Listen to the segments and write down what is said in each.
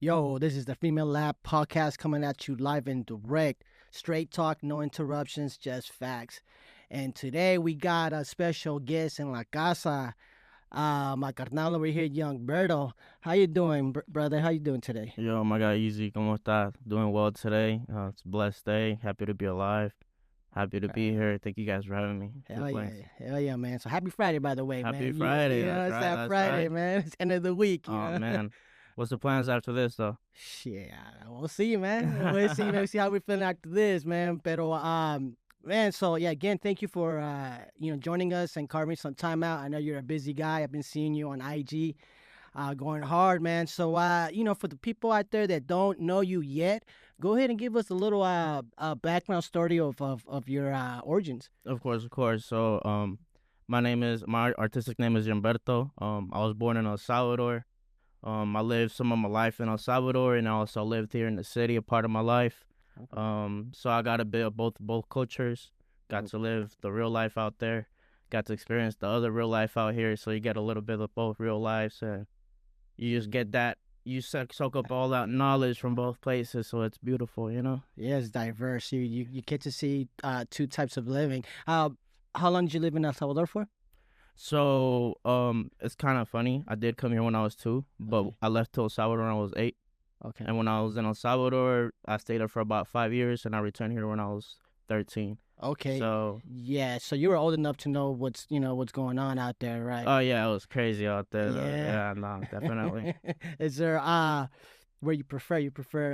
Yo, this is the FirmeLab Podcast coming at you live and direct. Straight talk, no interruptions, just facts. And today we got a special guest in La Casa. My carnal over here, Yung Berto. How you doing, brother? How you doing today? Yo, my guy, Easy, ¿cómo estás? Doing well today. It's a blessed day. Happy to be alive. Happy to be here. Thank you guys for having me. Hell yeah, hell yeah, man. So happy Friday, by the way, man. Happy Friday. You know, That's it's right, that that's Friday, right. man. It's end of the week. You Oh, know? man. What's the plans after this, though? Shit, we'll see, man. We'll see. Maybe see how we feeling after this, man. Pero man, so yeah, again, thank you for joining us and carving some time out. I know you're a busy guy. I've been seeing you on IG, going hard, man. So for the people out there that don't know you yet, go ahead and give us a little background story of your origins. Of course. So, my artistic name is Yung Berto. I was born in El Salvador. I lived some of my life in El Salvador, and I also lived here in the city a part of my life. So I got a bit of both cultures. Got to live the real life out there. Got to experience the other real life out here. So you get a little bit of both real lives, and you just get that. You soak up all that knowledge from both places, so it's beautiful, you know. Yeah, it's diverse. You get to see two types of living. How long did you live in El Salvador for? So it's kind of funny. I did come here when I was 2, but Okay. I left to El Salvador when I was 8. Okay. And when I was in El Salvador, I stayed there for about 5 years, and I returned here when I was 13. Okay. So, Yeah, so you were old enough to know what's going on out there, right? oh yeah, it was crazy out there. Yeah. Yeah, no, definitely. Is there where you prefer? You prefer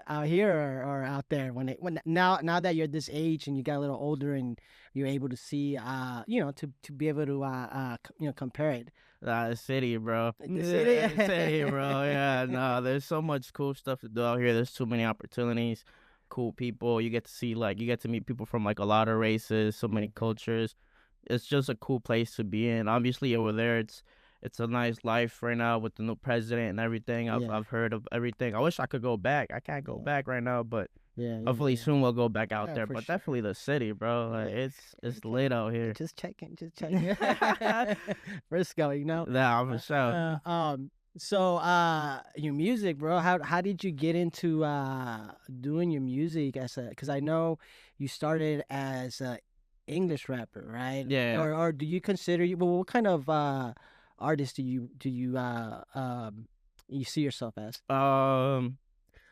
out here or out there? When now that you're this age and you got a little older and you're able to see to be able to compare it. The city, bro. The city? The city, bro. Yeah, no, there's so much cool stuff to do out here. There's too many opportunities, cool people. You get to meet people from like a lot of races, so many cultures. It's just a cool place to be in. Obviously, over there, it's a nice life right now with the new president and everything. Yeah. I've heard of everything. I wish I could go back. I can't go back right now, but Yeah. hopefully soon we'll go back out Yeah, there. for But sure. definitely the city, bro. Like Yeah. it's lit out here. Just checking. Frisco, you know. Yeah, I'm for sure. So your music, bro. How did you get into doing your music because I know you started as a English rapper, right? Yeah. Or do you consider what kind of artist do you see yourself as?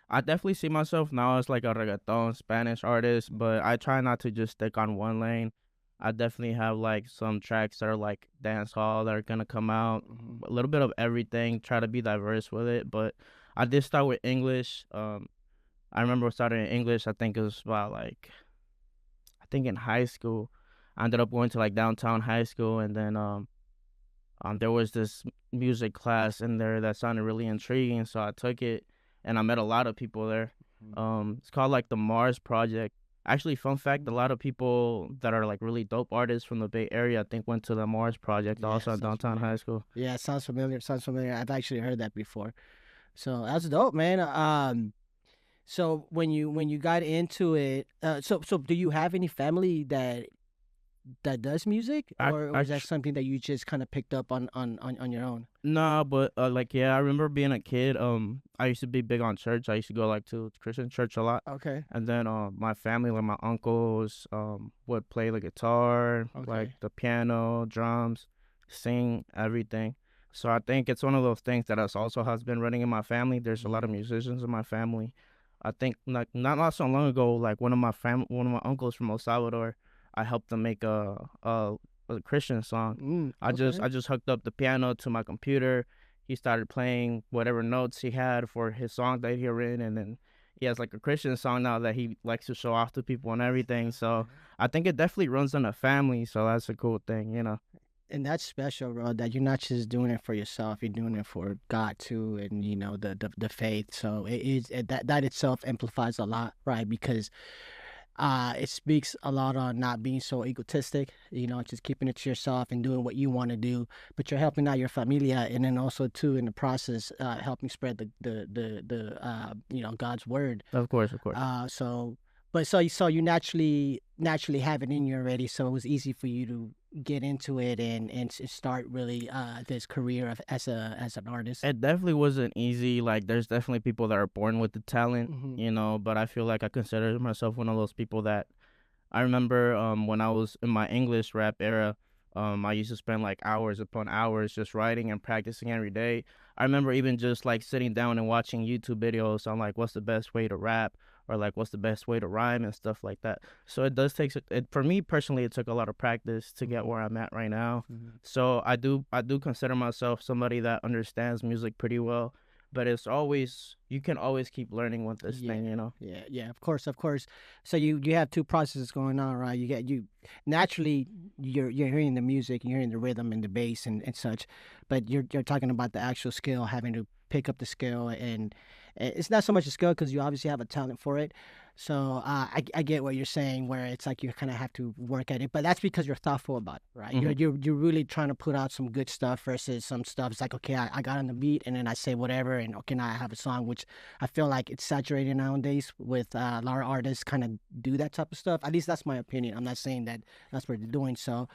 I definitely see myself now as like a reggaeton Spanish artist, but I try not to just stick on one lane. I definitely have like some tracks that are like dance hall that are gonna come out. A little bit of everything. Try to be diverse with it, but I did start with English. I remember starting in English. I think it was about like I think in high school. I ended up going to like downtown high school, and then there was this music class in there that sounded really intriguing, so I took it, and I met a lot of people there. It's called like the Mars Project. Actually, fun fact, a lot of people that are like really dope artists from the Bay Area, I think, went to the Mars Project Yeah, also at sounds downtown familiar. high school. Yeah, it sounds familiar. I've actually heard that before. So that's dope, man. So when you got into it, so do you have any family that does music, I, or I is that something that you just kind of picked up on your own? No, but like yeah, I remember being a kid. I used to be big on church. I used to go like to Christian church a lot. Okay. And then my family, like my uncles, would play the guitar, like Okay. the piano, drums, sing, everything. So I think it's one of those things that also has been running in my family. There's a lot of musicians in my family. I think like not so long ago, like one of my uncles from El Salvador, I helped them make a Christian song. Okay. I just hooked up the piano to my computer. He started playing whatever notes he had for his song that he had written, and then he has like a Christian song now that he likes to show off to people and everything. So I think it definitely runs in a family. So that's a cool thing, you know. And that's special, bro. That you're not just doing it for yourself; you're doing it for God too, and the faith. So that itself amplifies a lot, right? Because it speaks a lot on not being so egotistic, just keeping it to yourself and doing what you want to do, but you're helping out your familia, and then also too in the process, helping spread the God's word. Of course, of course. So you naturally have it in you already, so it was easy for you to get into it and start really this career of as an artist? It definitely wasn't easy. Like, there's definitely people that are born with the talent, Hmm. but I feel like I consider myself one of those people that I remember when I was in my English rap era, I used to spend like hours upon hours just writing and practicing every day. I remember even just like sitting down and watching YouTube videos on like what's the best way to rap or like what's the best way to rhyme and stuff like that. So it does take it for me personally. It took a lot of practice to get Hmm. where I'm at right now. Hmm. So I do consider myself somebody that understands music pretty well. But it's always you can always keep learning with this Yeah, thing. yeah. Of course, of course. So you have two processes going on, right? You naturally you're hearing the music, you're hearing the rhythm and the bass and such, but you're talking about the actual skill, having to pick up the skill, and it's not so much a skill because you obviously have a talent for it. So I get what you're saying, where it's like you kind of have to work at it, but that's because you're thoughtful about it, right? Hmm. You're really trying to put out some good stuff versus some stuff. It's like, okay, I got on the beat and then I say whatever, and okay, now I have a song, which I feel like it's saturated nowadays with a lot of artists kind of do that type of stuff. At least that's my opinion. I'm not saying that that's what they're doing. So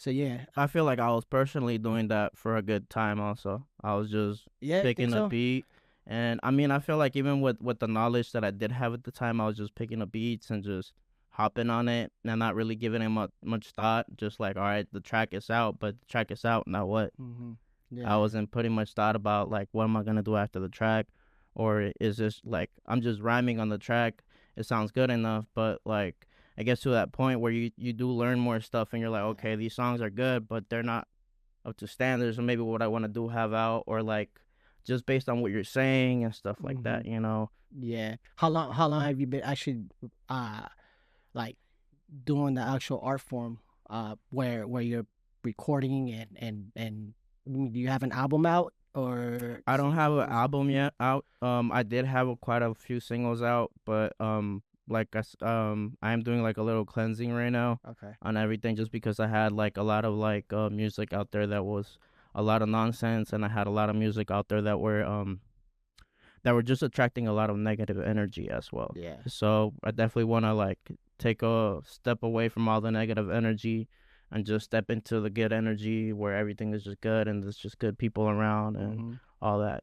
yeah, I feel like I was personally doing that for a good time also. I was just yeah, I think picking a so. beat. And I mean, I feel like even with the knowledge that I did have at the time, I was just picking up beats and just hopping on it and not really giving it much thought. Just like, all right, the track is out, but the track is out. Now what? Hmm. I Yeah. wasn't putting much thought about like what am I gonna do after the track, or is this like I'm just rhyming on the track? It sounds good enough, but like I guess to that point where you do learn more stuff and you're like, Yeah. okay, these songs are good, but they're not up to standards, or maybe what I want to do have out, or like just based on what you're saying and stuff like Hmm. that. Yeah. How long have you been actually uh like doing the actual art form where you're recording do you have an album out or I don't have an singles? album yet out. I did have quite a few singles out, but like I am doing like a little cleansing right now Okay. on everything, just because I had like a lot of like music out there that was a lot of nonsense, and I had a lot of music out there that were just attracting a lot of negative energy as well. Yeah. So I definitely want to like take a step away from all the negative energy and just step into the good energy where everything is just good and there's just good people around and Hmm. all that.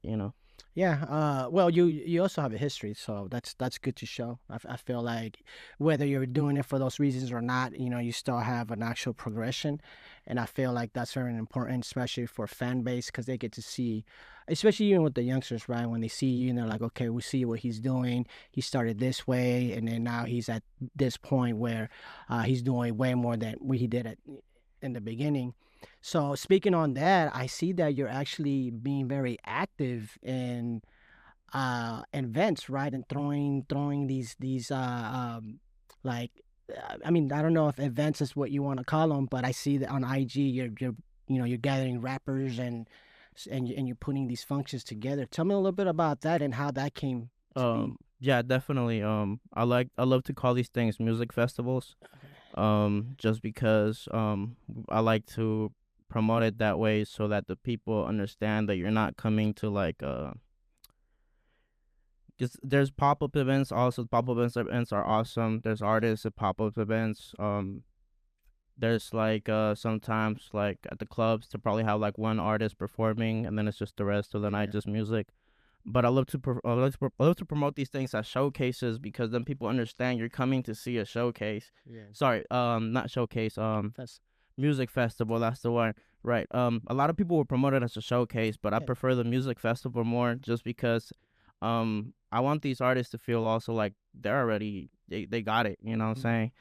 Yeah, well, you also have a history, so that's good to show. I feel like whether you're doing it for those reasons or not, you still have an actual progression, and I feel like that's very important, especially for fan base, because they get to see, especially even with the youngsters, right? When they see you, and they're like, okay, we see what he's doing. He started this way, and then now he's at this point where he's doing way more than what he did in the beginning. So speaking on that, I see that you're actually being very active in events, right? And throwing these like I mean, I don't know if events is what you want to call them, but I see that on IG you're gathering rappers and you're putting these functions together. Tell me a little bit about that and how that came to be. Yeah, definitely. I love to call these things music festivals. Just because I like to promote it that way so that the people understand that you're not coming to like just there's pop-up events. Also, pop-up events are awesome. There's artists at pop-up events. There's like sometimes like at the clubs to probably have like one artist performing, and then it's just the rest of the night Yeah. just music. But I love to promote these things as showcases, because then people understand you're coming to see a showcase. Yeah. Sorry, not showcase. That's Music festival. That's the one. Right. A lot of people will promote it as a showcase, but I yeah. prefer the music festival more, just because I want these artists to feel also like they got it. You know what I'm Mhm. saying?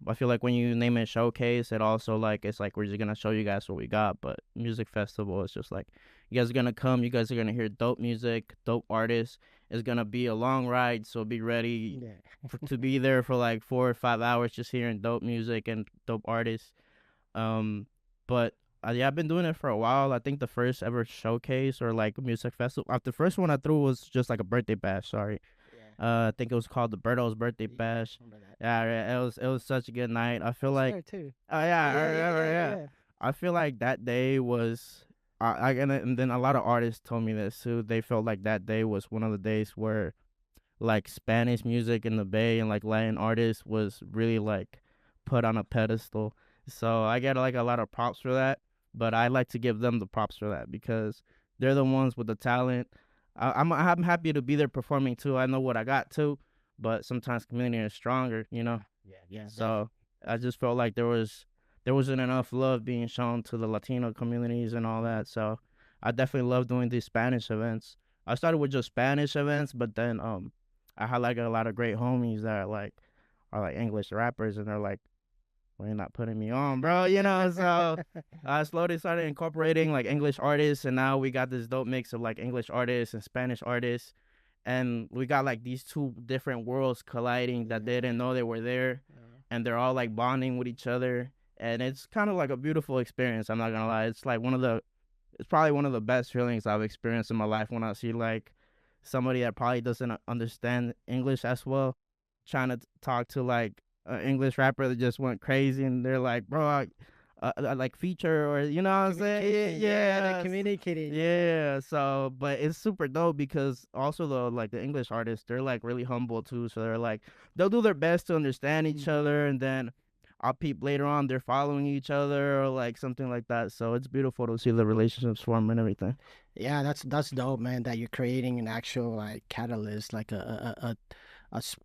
I feel like when you name it showcase, it also like it's like we're just gonna show you guys what we got. But music festival is just like you guys are gonna come, you guys are gonna hear dope music, dope artists. It's gonna be a long ride, so be ready Yeah. to be there for like 4 or 5 hours just hearing dope music and dope artists. um, but yeah, I've been doing it for a while. I think the first ever showcase or like music festival, the first one I threw was just like a birthday bash. Sorry, Yeah. I think it was called the Berto's birthday Yeah. bash. Remember that. Yeah, yeah, it was such a good night. I I feel was like, there too. oh yeah, I Yeah, yeah, remember. yeah, Yeah, yeah. I feel like that day was. And then a lot of artists told me this too. They felt like that day was one of the days where like Spanish music in the Bay and like Latin artists was really like put on a pedestal. So I get like a lot of props for that, but I like to give them the props for that because they're the ones with the talent. I'm happy to be there performing too. I know what I got too, but sometimes community is stronger, you know. Yeah, yeah, definitely. So I just felt like there wasn't enough love being shown to the Latino communities and all that. So I definitely love doing these Spanish events. I started with just Spanish events, but then I had like a lot of great homies that are like English rappers, and they're like, well, you're not putting me on, bro. You know, so I slowly started incorporating like English artists, and now we got this dope mix of like English artists and Spanish artists, and we got like these two different worlds colliding that they didn't know they were there, and they're all like bonding with each other, and it's kind of like a beautiful experience. I'm not gonna lie, it's probably one of the best feelings I've experienced in my life when I see like somebody that probably doesn't understand English as well trying to talk to like an English rapper that just went crazy, and they're like, bro, I like feature, or you know what I'm saying? Yeah, that Yeah, communicating. yeah. So, but it's super dope because also though, like the English artists, they're like really humble too. So they're like they'll do their best to understand each other, and then I'll peep later on they're following each other or like something like that. So it's beautiful to see the relationships form and everything. Yeah, that's dope, man. That you're creating an actual like catalyst, like a s-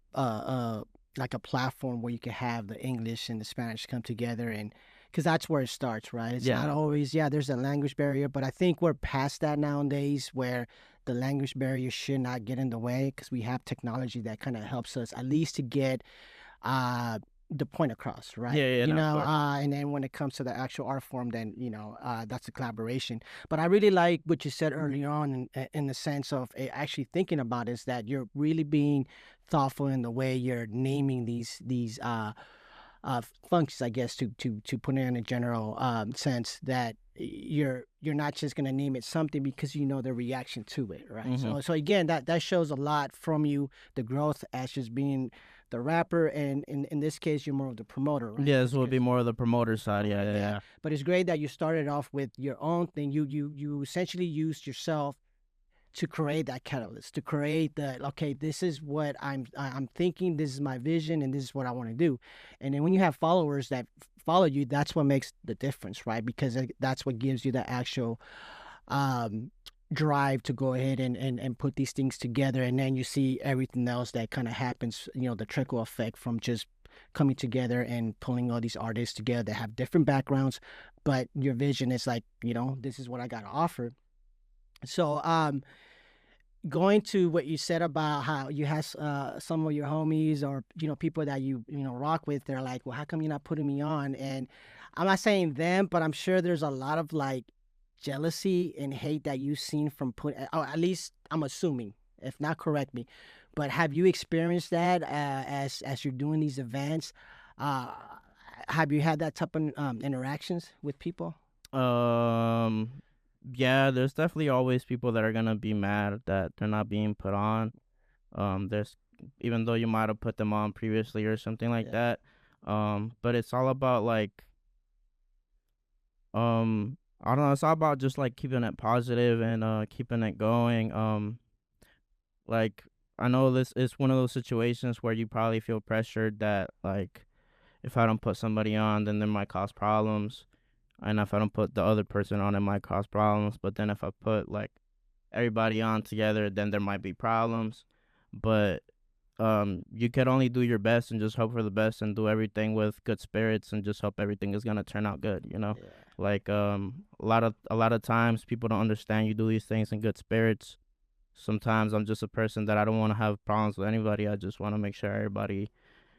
like a platform where you can have the English and the Spanish come together, and because that's where it starts, right? It's Yeah. not always, yeah, there's a language barrier, but I think we're past that nowadays where the language barrier should not get in the way because we have technology that kind of helps us at least to get uh the point across, right? Yeah, yeah, no, of course. And then when it comes to the actual art form, then that's a collaboration. But I really like what you said earlier on in the sense of actually thinking about is that you're really being thoughtful in the way you're naming these functions, I guess, to put it in a general sense that you're not just gonna name it something because you know the reaction to it, right? Hmm. So again, that shows a lot from you, the growth as just being the rapper, and in this case, you're more of the promoter, right? Yeah, this would be more of the promoter side. Yeah, yeah, Yeah, yeah. but it's great that you started off with your own thing. You essentially used yourself to create that catalyst, to create the okay, this is what I'm thinking, this is my vision, and this is what I want to do. And then when you have followers that follow you, that's what makes the difference, right? Because that's what gives you the actual um drive to go ahead and put these things together, and then you see everything else that kind of happens, the trickle effect from just coming together and pulling all these artists together that have different backgrounds, but your vision is like, this is what I got to offer. So going to what you said about how you have some of your homies or people that you rock with, they're like, well, how come you're not putting me on? And I'm not saying them, but I'm sure there's a lot of like jealousy and hate that you've seen from or at least I'm assuming, if not, correct me, but have you experienced that as you're doing these events? uh have you had that type of interactions with people? Um, yeah, there's definitely always people that are gonna be mad that they're not being put on. There's even though you might have put them on previously or something like Yeah. that. But it's all about like I don't know, it's all about just like keeping it positive and keeping it going. Like I know this is one of those situations where you probably feel pressured that like if I don't put somebody on, then there might cause problems. And if I don't put the other person on, it might cause problems. But then if I put like everybody on together, then there might be problems. But you can only do your best and just hope for the best and do everything with good spirits and just hope everything is gonna turn out good. You know, Yeah. like a lot of times people don't understand you do these things in good spirits. Sometimes I'm just a person that I don't want to have problems with anybody. I just want to make sure everybody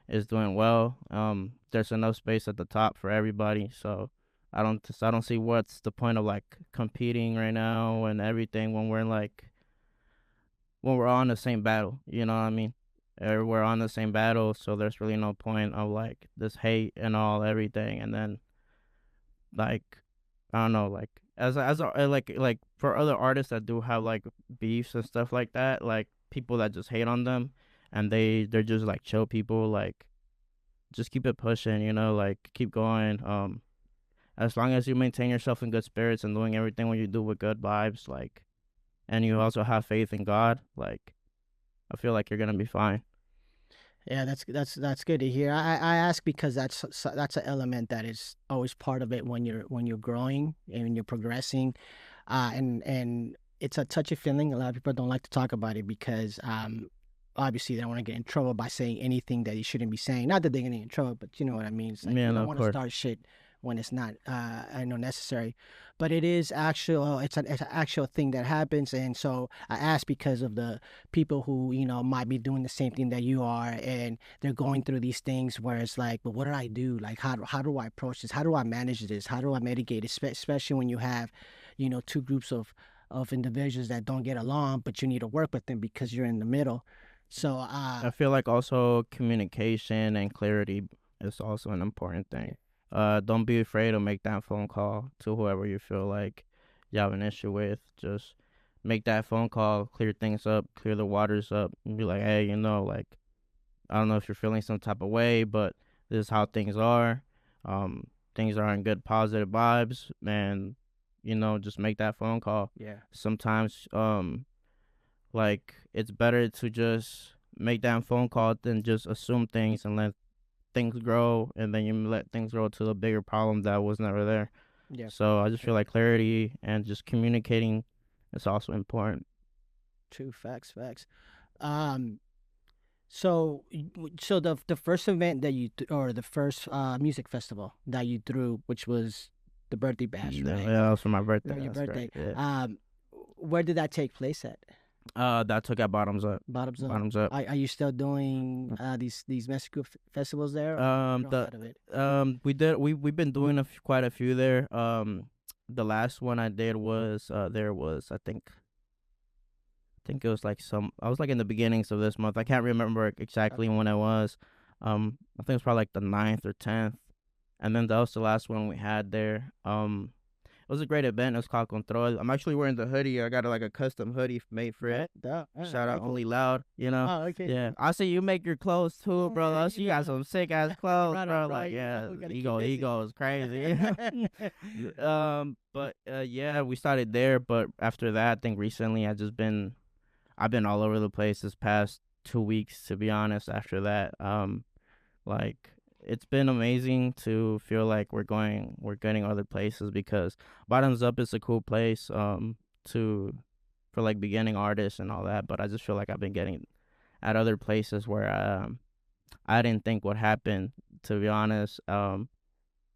is doing well. There's enough space at the top for everybody, so I don't see what's the point of like competing right now and everything when we're on the same battle. You know what I mean? We're on the same battle, so there's really no point of like this hate and all everything, and then like I don't know, like like for other artists that do have like beefs and stuff like that, like people that just hate on them, and they're just like chill people, like just keep it pushing, like keep going. As long as you maintain yourself in good spirits and doing everything what you do with good vibes, like, and you also have faith in God, like, I feel like you're gonna be fine. Yeah, that's good to hear. I ask because that's an element that is always part of it when you're growing and when you're progressing, and it's a touchy feeling. A lot of people don't like to talk about it because obviously they don't want to get in trouble by saying anything that you shouldn't be saying. Not that they're getting in trouble, but you know what I mean. It's like Yeah, you no, don't of want to course. start shit when it's not I know necessary, but it is actual. It's an actual thing that happens, and so I ask because of the people who might be doing the same thing that you are, and they're going through these things where it's like, but what do I do? Like, how do I approach this? How do I manage this? How do I mitigate it? Especially when you have two groups of individuals that don't get along, but you need to work with them because you're in the middle. So I feel like also communication and clarity is also an important yeah, thing. Don't be afraid to make that phone call to whoever you feel like you have an issue with. Just make that phone call, clear things up, clear the waters up, and be like, hey, like I don't know if you're feeling some type of way, but this is how things are. Things are in good positive vibes, and just make that phone call. yeah, Sometimes, like it's better to just make that phone call than just assume things and let things grow, and then you let things grow to a bigger problem that was never there. yeah. So I just True, feel like clarity and just communicating is also important. true. Facts, facts. Um, so the first event that or the first music festival that you threw, which was the birthday bash, Yeah, right? yeah, that was for my birthday. Your That's birthday. correct. Yeah. Where did that take place at? That took at bottoms up. Bottoms up. Bottoms up. Are you still doing these Mexico festivals there, or you dropped The out of it? we've been doing quite a few there. The last one I did was there was I think it was like I was like in the beginnings of this month. I can't remember exactly Okay. when it was. I think it was probably like the 9th or 10th, and then that was the last one we had there. It was a great event. It was called Control. I'm actually wearing the hoodie. I got like a custom hoodie made for it. Shout out Thank you. Only Loud, you know. Oh, okay. Yeah, I see you make your clothes too, bro. Yeah, You got some sick ass clothes, right bro. on, Like, right. yeah, We gotta keep busy. ego is crazy. But yeah, we started there, but after that, I think recently I've been all over the place this past 2 weeks, to be honest. After that, like it's been amazing to feel like we're getting other places because Bottoms Up is a cool place to for like beginning artists and all that, but I just feel like I've been getting at other places where I didn't think would happen, to be honest.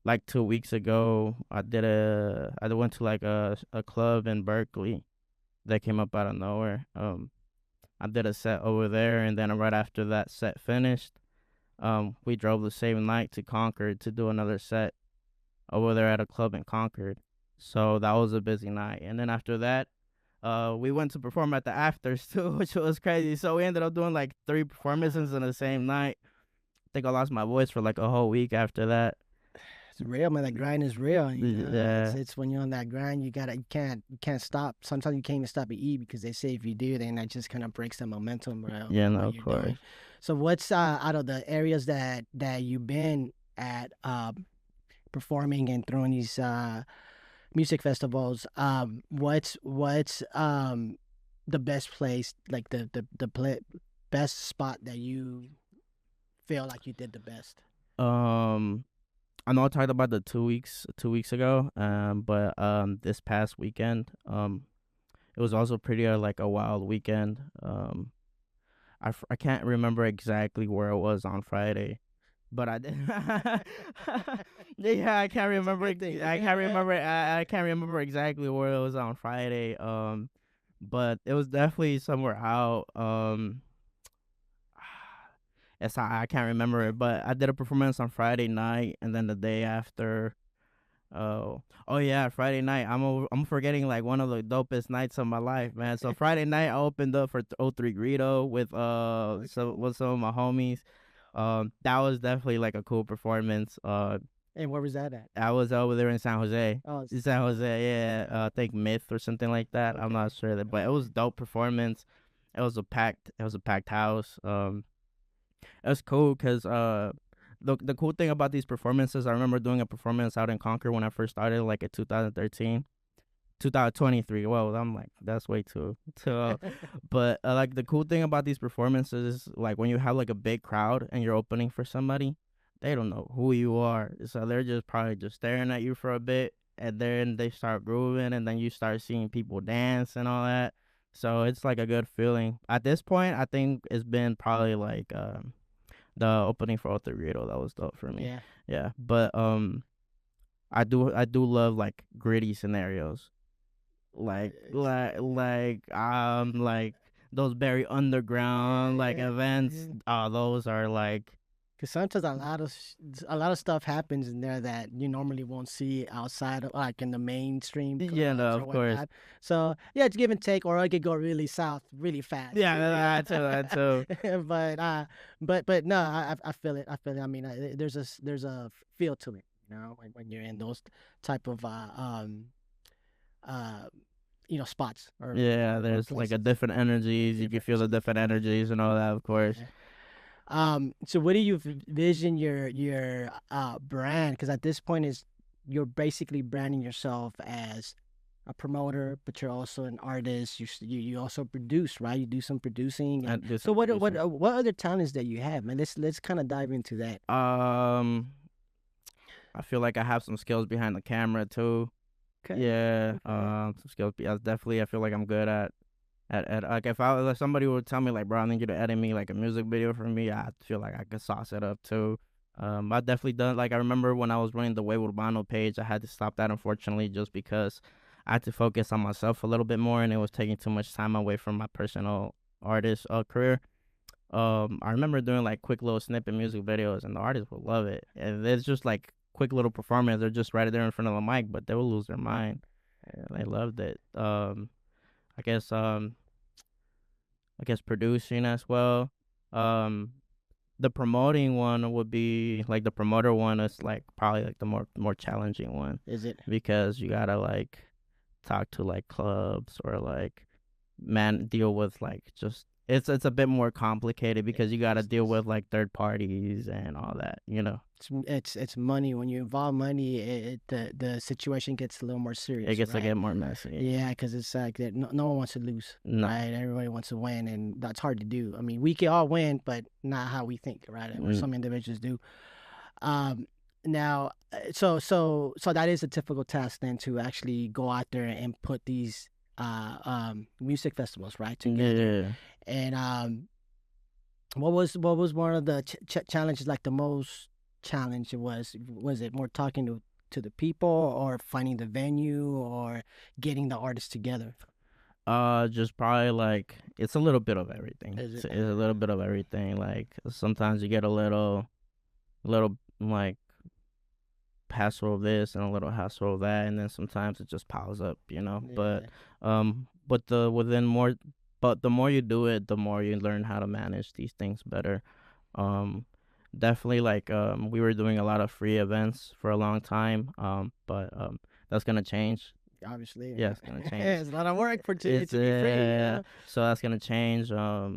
Like 2 weeks ago I went to like a club in Berkeley that came up out of nowhere. I did a set over there, and then right after that set finished, we drove the same night to Concord to do another set over there at a club in Concord. So that was a busy night. And then after that, we went to perform at the afters too, which was crazy. So we ended up doing like 3 performances in the same night. I think I lost my voice for like a whole week after that. It's real, man. That grind is real. Yeah, It's when you're on that grind, you can't stop. Sometimes you can't even stop to eat because they say if you do, then that just kind of breaks the momentum, bro, yeah, of no, what of you're course. doing. So what's out of the areas that you've been at performing and throwing these music festivals, what's the best place, like best spot that you feel like you did the best? Um, I know I talked about the 2 weeks ago. But this past weekend, it was also pretty like a wild weekend. I can't remember exactly where it was on Friday, but I did. Yeah, I can't That's a remember. good thing. I can't remember. I can't remember exactly where it was on Friday. But it was definitely somewhere out. I can't remember it, but I did a performance on Friday night, and then the day after. Oh yeah, Friday night. I'm forgetting like one of the dopest nights of my life, man. So Friday night I opened up for O3 Greedo with some of my homies. That was definitely like a cool performance. And where was that at? I was over there in San Jose. Oh, In San Jose, yeah. I think Myth or something like that. I'm okay. not sure that, but it Okay. was dope performance. It was a packed house. It was cool because the cool thing about these performances, I remember doing a performance out in Concord when I first started, like in 2013. 2023. Well, I'm like, that's way too old. But like the cool thing about these performances is like when you have like a big crowd and you're opening for somebody, they don't know who you are, so they're just probably just staring at you for a bit, and then they start grooving, and then you start seeing people dance and all that. So it's like a good feeling. At this point, I think it's been probably like the opening for Other Rito that was dope for me. Yeah. Yeah, but I do love like gritty scenarios, like those very underground like events. Those are like Because sometimes a lot of stuff happens in there that you normally won't see outside of like in the mainstream yeah, clubs no, or of course, whatnot. So yeah, it's give and take, or it could go really south really fast. yeah, that too. but no, I feel it. I feel it. I mean, there's a feel to it, when you're in those type of uh spots Yeah, or there's like a places. different energies. You can Different feel the energies. different energies and all that, of course. Yeah. So what do you vision your brand? Because at this point is you're basically branding yourself as a promoter, but you're also an artist. You also produce, right? You do some producing, and And do so some producing. what other talents that you have, man? Let's kind of dive into that. Um, I feel like I have some skills behind the camera too. Okay, Yeah, okay. some skills. Definitely, I feel like I'm good at like if somebody would tell me like, bro, I need you to edit me like a music video for me, I feel like I could sauce it up too. I definitely done like I remember when I was running the Way Urbano page, I had to stop that unfortunately just because I had to focus on myself a little bit more, and it was taking too much time away from my personal artist career. I remember doing like quick little snippet music videos, and the artists would love it. And it's just like quick little performance. They're just right there in front of the mic, but they will lose their mind. And they loved it. I guess producing as well. Um, the promoting one would be like the promoter one is like probably like the more challenging one Is it? because you gotta like talk to like clubs or like deal with like just it's a bit more complicated because you got to deal Business. with like third parties and all that. It's money. When you involve money, the situation gets a little more It serious, gets to right? get more messy. Yeah, because it's like that. No one wants to lose, No. right? Everybody wants to win, and that's hard to do. I mean, we can all win, but not how we think, right? Or Mm, some individuals do. Um, now, so that is a typical task then to actually go out there and put these music festivals right together. yeah. And what was one of the challenges, like the most challenge? Was it more talking to the people, or finding the venue, or getting the artists together? Just probably like it's a little bit of everything. Is It's, it? it's a little bit of everything. Like sometimes you get a little like hassle of this and a little hassle of that, and then sometimes it just piles up. But Yeah. um, but the within more, but the more you do it, the more you learn how to manage these things better. Um, Definitely like we were doing a lot of free events for a long time. But that's gonna change. Obviously, Yeah, it's gonna change. it's a lot of work for it It's to be free. so that's gonna change. I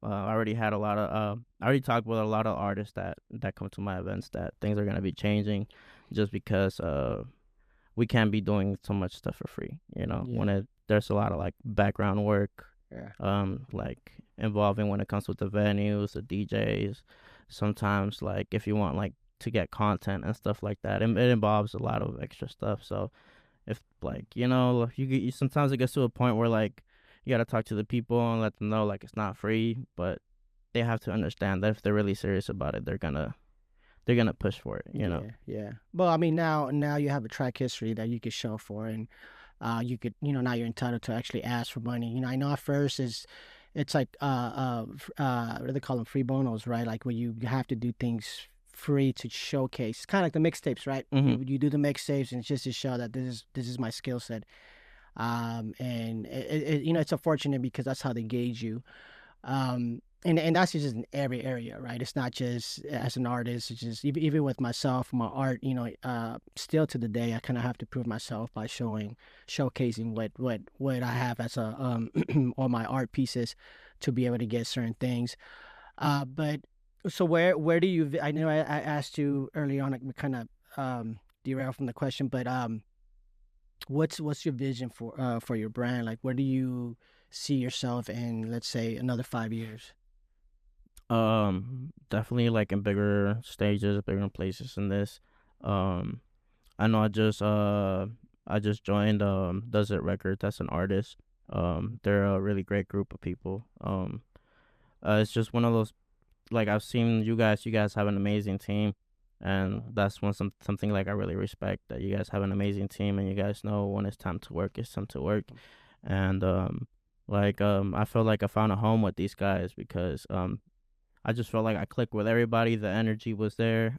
already talked with a lot of artists that come to my events that things are gonna be changing, just because we can't be doing so much stuff for free. When Yeah, there's a lot of like background work, yeah, like involving when it comes with the venues, the DJs. Sometimes like if you want like to get content and stuff like that, it involves a lot of extra stuff. So if like sometimes it gets to a point where like you gotta talk to the people and let them know like it's not free, but they have to understand that if they're really serious about it, they're gonna push for it. yeah, yeah. Well, I mean, now you have a track history that you could show for, and you could, now you're entitled to actually ask for money. I know at first it's like what do they call them, free bonos, right? Like where you have to do things free to showcase. It's kind of like the mixtapes, right? Hmm. You do the mixtapes, and it's just to show that this is my skill set. And it's unfortunate because that's how they gauge you. And that's just in every area, right? It's not just as an artist. It's just even with myself, my art. Still to the day, I kind of have to prove myself by showcasing what I have as a on my art pieces to be able to get certain things. But so where do you? I know I asked you early on. We kind of derailed from the question, but what's your vision for your brand? Like, where do you see yourself in, let's say, another 5 years? Definitely like in bigger stages, bigger places in this. Um, I know I just joined Desert Records. That's an artist. They're a really great group of people. It's just one of those, like, I've seen you guys have an amazing team, and that's something like I really respect, that you guys have an amazing team and you guys know when it's time to work, it's time to work. And I feel like I found a home with these guys because I just felt like I clicked with everybody. The energy was there.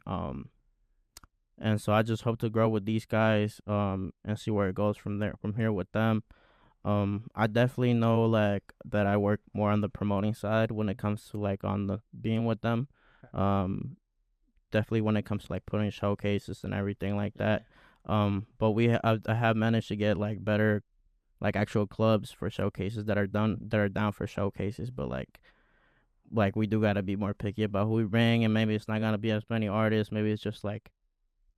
And so I just hope to grow with these guys, and see where it goes from here with them. I definitely know like that I work more on the promoting side when it comes to like on the being with them. Um, Definitely when it comes to like putting showcases and everything like that. Yeah, But I have managed to get like better like actual clubs for showcases that are down for showcases, but like we do gotta be more picky about who we bring, and maybe it's not gonna be as many artists. Maybe it's just like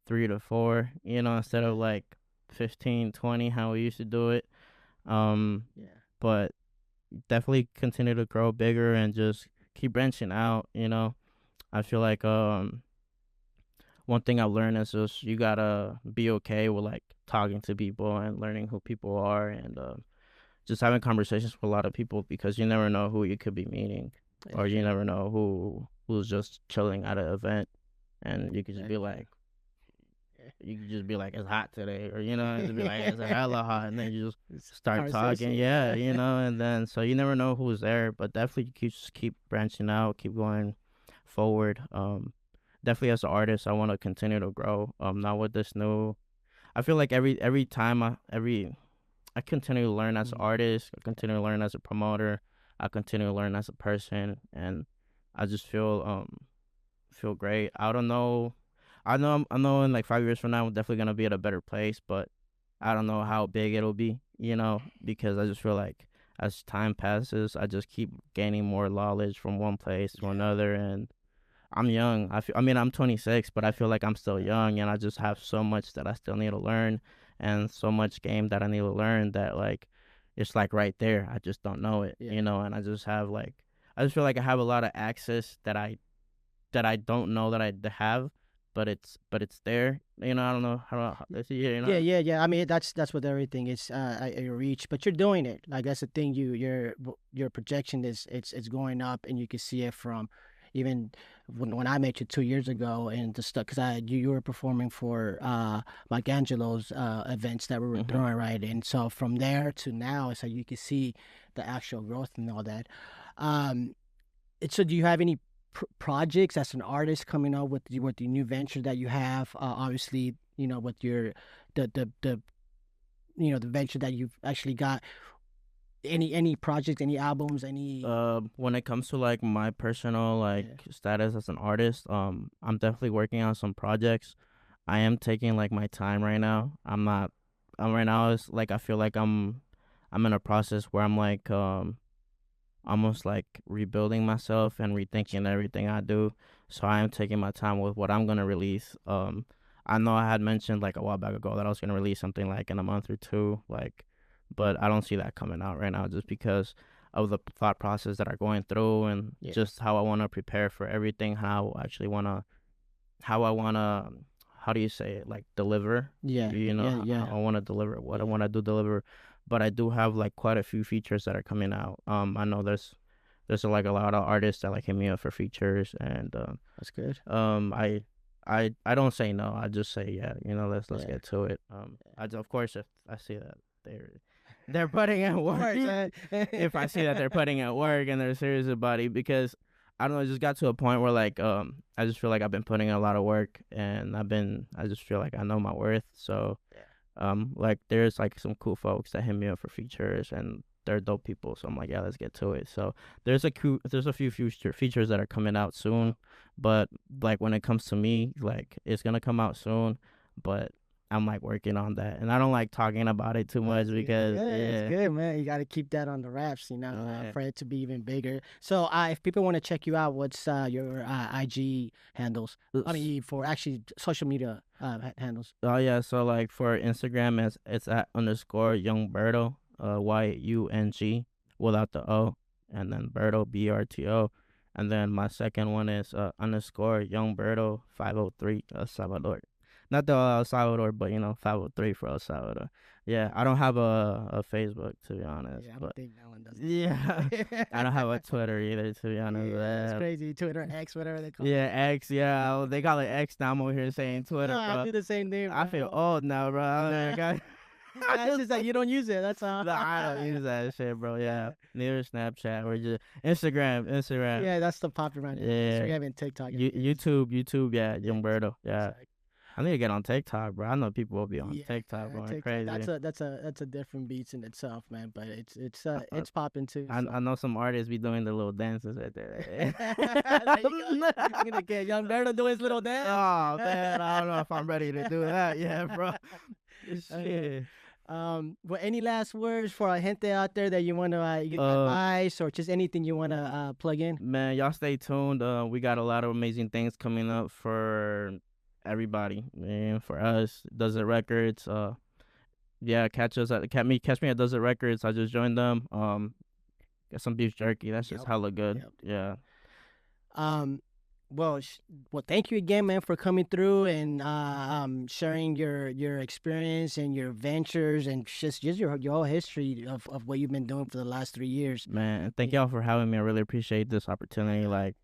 3 to 4, instead yeah, of like 15, 20, how we used to do it. Um, yeah, but definitely continue to grow bigger and just keep branching out. I feel like one thing I've learned is just you gotta be okay with like talking to people and learning who people are, and just having conversations with a lot of people, because you never know who you could be meeting, that's or you true. never know who's just chilling at an event, and That's true. you could just be like, it's hot today, or just be like, it's hella hot, and then you just It's start talking, conversation, yeah, yeah. and then so you never know who's there, but definitely keep branching out, keep going forward. Definitely as an artist, I want to continue to grow. Now with this new, I feel like every time I continue to learn as an Mm, artist, I continue to learn as a promoter, I continue to learn as a person, and I just feel great. I don't know. I know in like 5 years from now, I'm definitely gonna be at a better place, but I don't know how big it'll be, because I just feel like as time passes, I just keep gaining more knowledge from one place to yeah, another, and I'm young. I mean, I'm 26, but I feel like I'm still right. young, and I just have so much that I still need to learn, and so much game that I need to learn that like it's like right there. I just don't know it, Yeah, and I just feel like I have a lot of access that I don't know that I have, but it's there. I don't know how it's yeah, yeah, yeah. I mean, that's what everything is. Your reach, but you're doing it. Like, that's the thing. Your projection is it's going up, and you can see it from even when I met you 2 years ago, and the stuff, because you were performing for Mike Angelo's events that we were Mhm. throwing, right, and so from there to now, it's like you can see the actual growth and all that. Um, so do you have any projects as an artist coming up with the new venture that you have? Obviously, with your the the venture that you've actually got. Any projects, any albums, any? When it comes to like my personal like Yeah, status as an artist, I'm definitely working on some projects. I am taking like my time right now. I'm not. I'm right now. It's like I feel like I'm in a process where I'm like almost like rebuilding myself and gotcha. rethinking everything I do. So I am taking my time with what I'm gonna release. I know I had mentioned like a while back ago that I was gonna release something like in a month or two, like, but I don't see that coming out right now just because of the thought process that I'm going through and Yeah, just how I want to prepare for everything, how I wanna, how do you say it, like deliver, yeah, yeah, how yeah, I want to deliver what I yeah. want to do deliver, but I do have like quite a few features that are coming out. I know there's like a lot of artists that like hit me up for features, and That's good. I I don't say no. I just say yeah. Let's Yeah, get to it. Of course if I see that they're putting in of work, course. if I see that they're putting in work and they're serious about it, because I don't know, it just got to a point where like I just feel like I've been putting in a lot of work, and I just feel like I know my worth. So Yeah, like there's like some cool folks that hit me up for features, and they're dope people. So I'm like, yeah, let's get to it. So there's a few features that are coming out soon, but like when it comes to me, like it's gonna come out soon, but I'm like working on that, and I don't like talking about it too much because Yeah, it's yeah. good, man. You got to keep that on the wraps, Yeah. for it to be even bigger. So, if people want to check you out, what's your IG handles? I mean, for actually social media handles. Oh yeah, so like for Instagram, it's at underscore Yung Berto, Yung without the O, and then Berto Brto, and then my second one is underscore Yung Berto 503 El Salvador, not the El Salvador, but 503 for El Salvador. Yeah, I don't have a Facebook to be honest, Yeah, I don't but think that one does yeah, I don't have a it. Twitter either to be honest. Yeah, it's crazy. Twitter, X, whatever they call it. Yeah, X, yeah, they call it X now. I'm over here saying Twitter, No, I bro. do the same thing, I feel old now, bro. It's just that you don't use it. That's all. No, I don't use that shit, bro. Yeah, neither Snapchat or just Instagram. Yeah, that's the popular one. Yeah, Instagram and TikTok. YouTube. Yeah, Yeah, Yung Berto. Yeah, exactly. I need to get on TikTok, bro. I know people will be on Yeah, TikTok going TikTok. crazy. That's a different beats in itself, man. But it's popping too. I know some artists be doing the little dances right there. There you go. You're gonna get Young Berto doing his little dance. Oh man, I don't know if I'm ready to do that yet, bro. Shit. Well, any last words for our gente out there that you want to advise or just anything you want to plug in? Man, y'all stay tuned. We got a lot of amazing things coming up for everybody, man. For us, Desert Records. Yeah, catch me at Desert Records. I just joined them. Get some beef jerky. That's just Yep. hella good. Yep. Yeah. Um, well, thank you again, man, for coming through and sharing your experience and your ventures and just your whole history of what you've been doing for the last 3 years. Man, thank Yeah. y'all for having me. I really appreciate this opportunity. Like,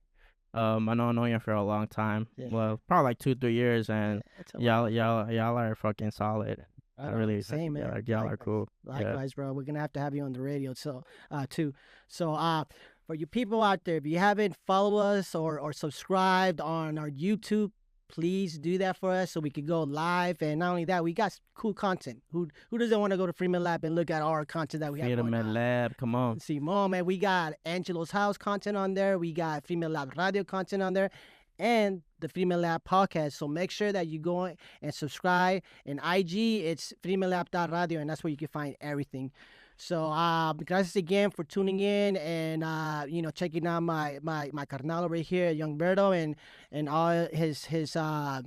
I know I know you for a long time. Yeah. Well, probably like 2-3 years, and It's a lot. y'all are fucking solid. I really Same, man. y'all are Likewise. cool. Yeah. Likewise, bro. We're gonna have to have you on the radio, too. So, for you people out there, if you haven't followed us or subscribed on our YouTube, please do that for us so we can go live. And not only that, we got cool content. Who doesn't want to go to FirmeLab and look at our content that we have going on? FirmeLab, come on. See, man, we got Angelo's House content on there. We got FirmeLab Radio content on there. And the FirmeLab Podcast. So make sure that you go and subscribe. And IG, it's FirmeLab.radio, and that's where you can find everything. So, gracias again for tuning in and checking out my carnal over here, Yung Berto, and all his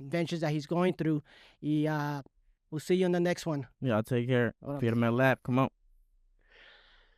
ventures that he's going through. We'll see you in the next one. Y'all take care. Órale. FirmeLab, come on.